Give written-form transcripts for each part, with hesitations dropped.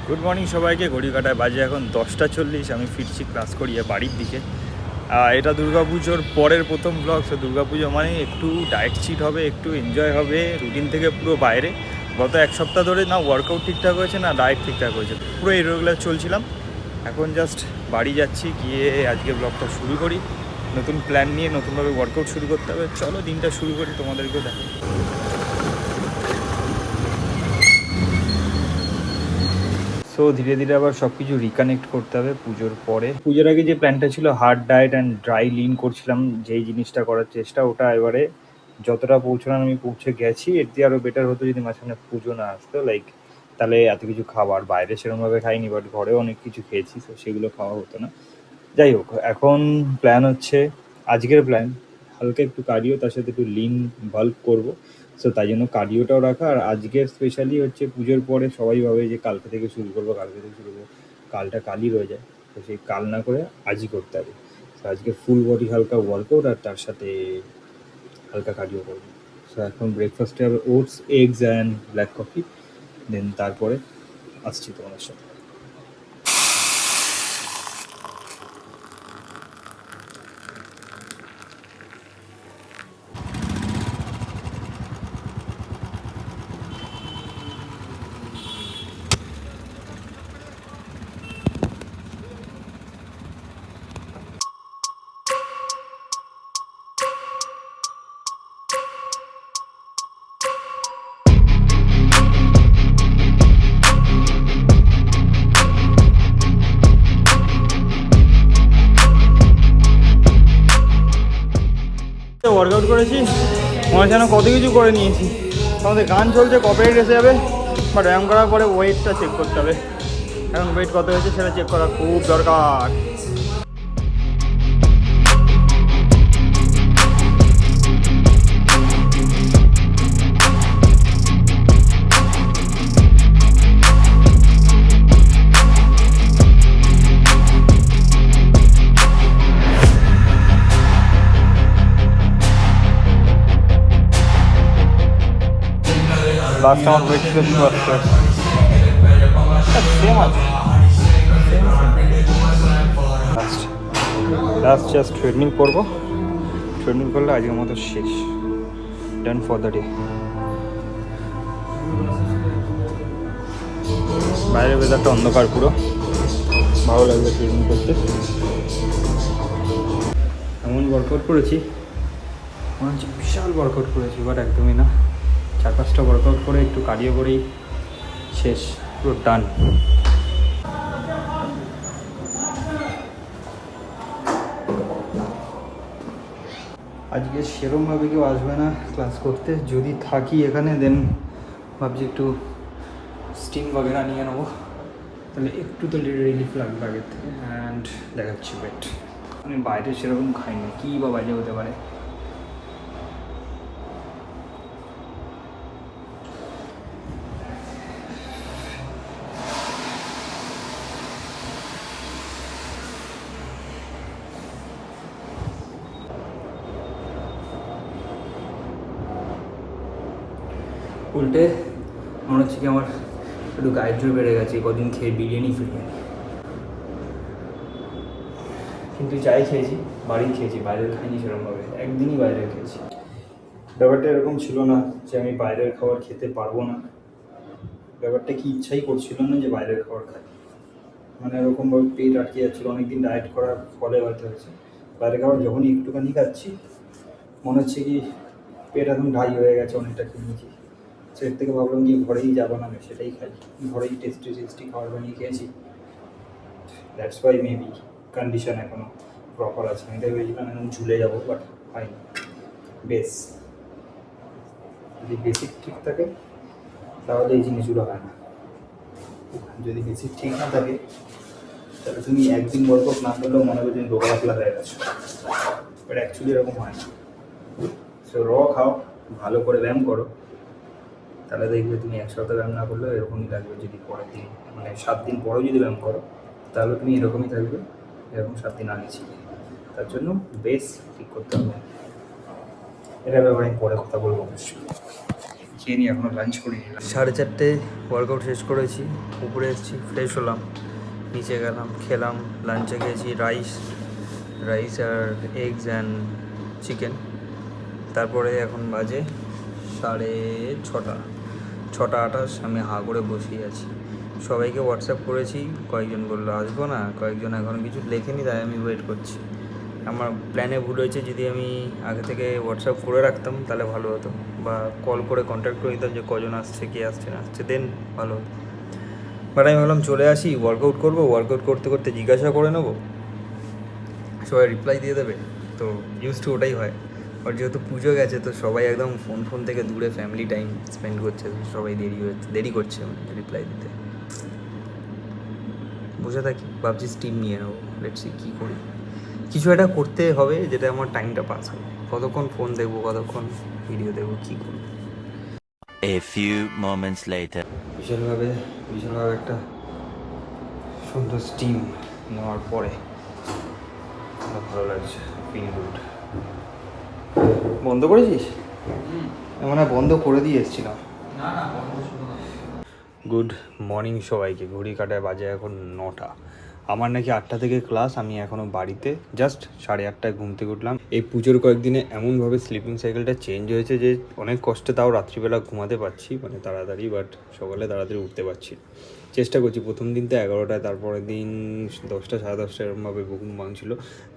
Good morning সবাইকে। ঘড়ি কাটায় বাজে এখন 10টা 40। আমি ফিরছি ক্লাস করিয়ে বাড়ির দিকে। এটা দুর্গাপুজোর পরের প্রথম ব্লগ। তো দুর্গাপুজো মানে একটু ডায়েট চিট হবে, একটু এনজয় হবে, রুটিন থেকে পুরো বাইরে। গত এক সপ্তাহ ধরে না ওয়ার্কআউট ঠিকঠাক হয়েছে না ডায়েট ঠিকঠাক হয়েছে, পুরো ইরেগুলার চলছিলাম। এখন জাস্ট বাড়ি যাচ্ছি, গিয়ে আজকে ব্লগটা শুরু করি। নতুন প্ল্যান নিয়ে নতুনভাবে ওয়ার্কআউট শুরু করতে হবে। চলো দিনটা শুরু করি, তোমাদেরকেও দেখো। সো ধীরে ধীরে আবার সব কিছু রিকানেক্ট করতে হবে পুজোর পরে। পুজোর আগে যে প্ল্যানটা ছিল hard diet and dry lean করছিলাম, যেই জিনিসটা করার চেষ্টা, ওটা এবারে যতটা পৌঁছানোর আমি পৌঁছে গেছি। এর দিয়ে আরও বেটার হতো যদি মাঝখানে পুজো না আসতো, লাইক তাহলে এত কিছু খাবার বাইরে সেরকমভাবে খাইনি, বাট ঘরেও অনেক কিছু খেয়েছি, তো সেগুলো খাওয়া হতো না। যাই হোক, এখন প্ল্যান হচ্ছে, আজকের প্ল্যান হালকা একটু কার্ডিও, তার সাথে একটু লিন বাল্ক করব। সো তাই জন্য কার্ডিওটাও রাখা। আর আজকের স্পেশালি হচ্ছে পুজোর পরে সবাই ভাবে যে কালকে থেকে শুরু করবো, কালকে থেকে শুরু করবো, কালটা কালই রয়ে যায়। তো সেই কাল না করে আজই করতে হবে। তো আজকে ফুল বডি হালকা ওয়ার্কআউট আর তার সাথে হালকা কার্ডিও করবো। সো এখন ব্রেকফাস্টে হবে oats, eggs and black coffee. Then তারপরে আসছি তোমার সাথে। ওয়ার্কআউট করেছি, মনে হচ্ছে যেন কত কিছু করে নিয়েছি। আমাদের গান চলছে, কপিরাইট এসে যাবে। বাট ব্যায়াম করার পরে ওয়েটটা চেক করতে হবে। এখন ওয়েট কত হয়েছে সেটা চেক করা খুব দরকার। লাস্ট আমার ওয়েট ছিল 74। সেম আছে, লাস্ট জাস্ট ট্রেডমিল করবো। ট্রেডমিল করলে আজকের মতো শেষ, ডান ফর দ্য ডে। বাইরের ওয়েদারটা অন্ধকার পুরো, ভালো লাগবে ট্রেডমিল করতে। এমন ওয়ার্কআউট করেছি মনে হচ্ছে বিশাল ওয়ার্কআউট করেছি, বাট একদমই না। 4-5টা ওয়ার্কআউট করে একটু কার্ডিও করেই শেষ, পুরো ডান। আজকে সেরমভাবে কেউ আসবে না ক্লাস করতে, যদি থাকি এখানে দেন ভাবছি একটু স্টিম বগেরা নিয়ে নেবো, তাহলে একটু তো রিলিফ লাগবে আগের থেকে। অ্যান্ড দেখাচ্ছি ওয়েট। আমি বাইরে সেরকম খাইনি, কী বা বাইরে হতে পারে। উল্টে মনে হচ্ছে কি আমার একটু গায়ের জোর বেড়ে গেছে কদিন খেয়ে বিরিয়ানি। কিন্তু যাই খেয়েছি বাড়ি খেয়েছি, বাইরের খাইনি সেরকমভাবে, একদিনই বাইরে খেয়েছি। ব্যাপারটা এরকম ছিল না যে আমি বাইরের খাবার খেতে পারবো না, ব্যাপারটা কি ইচ্ছাই করছিল না যে বাইরের খাবার খাই। মানে এরকমভাবে পেট আটকে যাচ্ছিলো, অনেকদিন ডায়েট করার ফলে হয়তো হয়েছে। বাইরের খাবার যখনই একটুখানি খাচ্ছি মনে হচ্ছে কি পেট একদম ঢাই হয়ে গেছে, অনেকটা খেয়েছি। সেটার থেকে ভাবলাম কি ঘরেই যাবো না, আমি সেটাই খাই। ঘরেই টেস্টি খাবার বানিয়ে খেয়েছি। দ্যাটস ওয়াই মেবি কন্ডিশন এখনও প্রপার আছে। আমি তো ভেবেছিলাম এখন ঝুলে যাবো, বাট হয়নি। বেশ, যদি বেসিক ঠিক থাকে তাহলে এই জিনিসগুলো হয় না। যদি বেসিক ঠিক না থাকে তাহলে তুমি একদিন ওয়ার্কআউট না করলেও মনে হবে তুমি রোগা পাতলা হয়ে গেছো, বাট অ্যাকচুয়ালি এরকম হয় না। সো খাও, ভালো করে ব্যায়াম করো, তাহলে দেখবে তুমি এক সপ্তাহ ব্যায়াম না করলেও এরকমই লাগবে। যদি পরের দিন মানে 7 দিন পরেও যদি ব্যায়াম করো তাহলে তুমি এরকমই থাকবে, এরকম 7 দিন আগে ছিল। তার জন্য বেস ঠিক করতে হবে। এটা ব্যাপারে আমি পরে কথা বলবো অবশ্যই। খেয়ে নিই, এখনও লাঞ্চ করিনি। 4:30 ওয়ার্কআউট শেষ করেছি, উপরে এসেছি, ফ্রেশ হলাম, নিচে গেলাম, খেলাম। লাঞ্চে খেয়েছি রাইস আর এগস অ্যান্ড চিকেন। তারপরে এখন বাজে 6:30, আমি হাঁ করে বসেই আছি। সবাইকে হোয়াটসঅ্যাপ করেছি, কয়েকজন বললো আসবো না, কয়েকজন এখনও কিছু লেখেনি, তাই আমি ওয়েট করছি। আমার প্ল্যানে ভুল হয়েছে, যদি আমি আগে থেকে হোয়াটসঅ্যাপ করে রাখতাম তাহলে ভালো হতো, বা কল করে কন্ট্যাক্ট করে নিতাম যে কজন আসছে, কে আসছে না আসছে, দেন ভালো হতো। বাট আমি ভাবলাম চলে আসি, ওয়ার্কআউট করবো, ওয়ার্কআউট করতে করতে জিজ্ঞাসা করে নেবো, সবাই রিপ্লাই দিয়ে দেবে, তো ইউজ টু ওটাই হয়। আর যেহেতু পুজো গেছে, তো সবাই একদম ফোন থেকে দূরে ফ্যামিলি টাইম স্পেন্ড করছে, সবাই দেরি করছে মানে রিপ্লাই দিতে। বসে থাকি, ভাবছি স্টিম নিয়ে নেবো, লেটসি কী করি। কিছু একটা করতে হবে যেটা আমার টাইমটা পাস হবে। কতক্ষণ ফোন দেখবো, কতক্ষণ ভিডিও দেখবো, কী করবো। A few moments later. বিশালভাবে একটা সুন্দর স্টিম নেওয়ার পরে আমার ভালো লাগছে, ফিল গুড। বন্ধ করেছিস? মানে বন্ধ করে দিয়ে এসেছিলাম। গুড মর্নিং সবাইকে। ঘড়ি কাটায় বাজে এখন 9টা। আমার নাকি 8টা থেকে ক্লাস, আমি এখনও বাড়িতে জাস্ট 8:30 ঘুম থেকে উঠলাম। এই পুজোর কয়েকদিনে এমনভাবে স্লিপিং সাইকেলটা চেঞ্জ হয়েছে যে অনেক কষ্টে তাও রাত্রিবেলা ঘুমাতে পারছি, মানে তাড়াতাড়ি, বাট সকালে তাড়াতাড়ি উঠতে পারছি। চেষ্টা করছি। প্রথম দিন তো 11টায়, তারপরের দিন 10টা 10:30 এরকমভাবে ঘুম ভাঙছিল,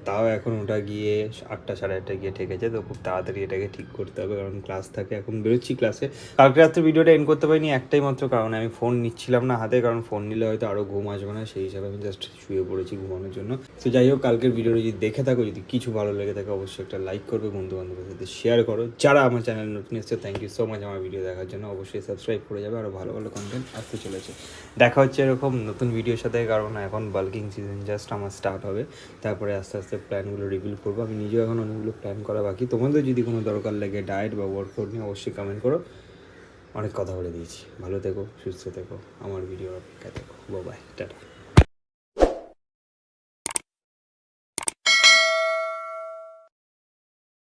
তাও এখন ওটা গিয়ে 8টা 8:30 গিয়ে ঠেকেছে। তো খুব তাড়াতাড়ি এটাকে ঠিক করতে হবে, কারণ ক্লাস থাকে। এখন বেরোচ্ছি ক্লাসে। কালকে রাত্রে ভিডিওটা এন্ড করতে পারিনি একটাই মাত্র কারণ, আমি ফোন নিচ্ছিলাম না হাতে, কারণ ফোন নিলে হয়তো আরও ঘুম আসবে না, সেই হিসাবে আমি জাস্ট শুয়ে পড়েছি ঘুমানোর জন্য। তো যাই হোক, কালকের ভিডিওটা যদি দেখে থাকো, যদি কিছু ভালো লেগে থাকে, অবশ্যই একটা লাইক করবে, বন্ধু বান্ধবের সাথে শেয়ার করো। যারা আমার চ্যানেল নতুন এসছে, থ্যাংক ইউ সো মাচ আমার ভিডিও দেখার জন্য। অবশ্যই সাবস্ক্রাইব করে যাবে, আরও ভালো ভালো কন্টেন্ট আসতে চলেছে। দেখা হচ্ছে এরকম নতুন ভিডিওর সাথে, কারণ এখন বাল্কিং সিজন জাস্ট আমার স্টার্ট হবে। তারপরে আস্তে আস্তে প্ল্যানগুলো রিভিল করবো। আমি নিজেও এখন অনেকগুলো প্ল্যান করা বাকি। তোমাদের যদি কোনো দরকার লাগে ডায়েট বা ওয়ার্কআউট নিয়ে, অবশ্যই কমেন্ট করো। অনেক কথা বলে দিয়েছি। ভালো থেকো, সুস্থ থেকো, আমার ভিডিও অপেক্ষা থেকো। Bye, tata.